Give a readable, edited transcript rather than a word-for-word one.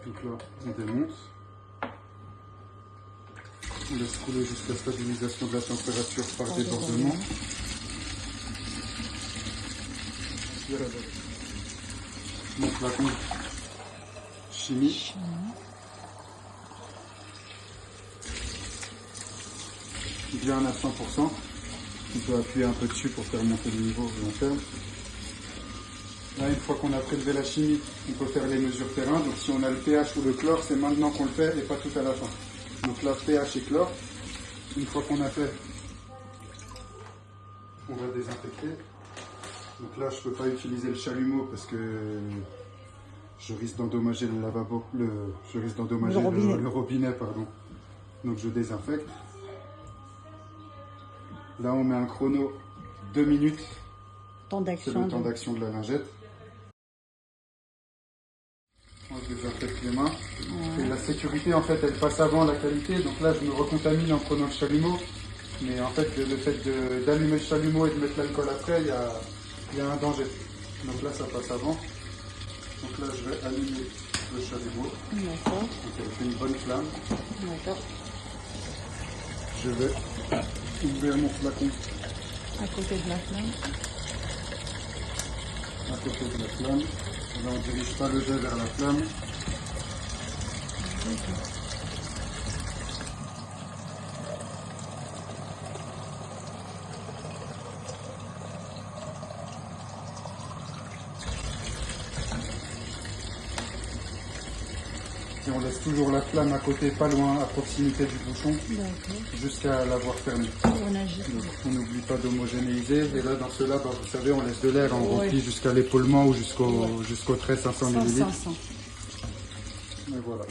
Donc là, on démonte. On laisse couler jusqu'à stabilisation de la température par débordement. Mon flacon chimie. Bien à 100%. On peut appuyer un peu dessus pour faire monter le niveau long terme. Là, une fois qu'on a prélevé la chimie, on peut faire les mesures terrain. Donc si on a le pH ou le chlore, c'est maintenant qu'on le fait et pas tout à la fin. Donc là, pH et chlore. Une fois qu'on a fait, on va désinfecter. Donc là, je ne peux pas utiliser le chalumeau parce que je risque d'endommager le lavabo, je risque d'endommager le robinet, pardon. Donc je désinfecte. Là, on met un chrono 2 minutes. C'est le temps d'action de la lingette. On désinfecte les mains. Ouais. Et la sécurité, en fait, elle passe avant la qualité. Donc là, je me recontamine en prenant le chalumeau. Mais en fait, le fait d'allumer le chalumeau et de mettre l'alcool après, il y a un danger. Donc là, ça passe avant. Donc là, je vais allumer le chalumeau. D'accord. Donc elle fait une bonne flamme. D'accord. Je vais ouvrir mon flacon. À côté de la flamme. À côté de la flamme. Là, on ne dirige pas le jet vers la flamme. Et on laisse toujours la flamme à côté, pas loin, à proximité du bouchon, jusqu'à l'avoir fermé. Donc on n'oublie pas d'homogénéiser. Et là, dans cela, vous savez, on laisse de l'air, on remplit jusqu'à l'épaulement ou jusqu'au trait 500 ml. Et voilà.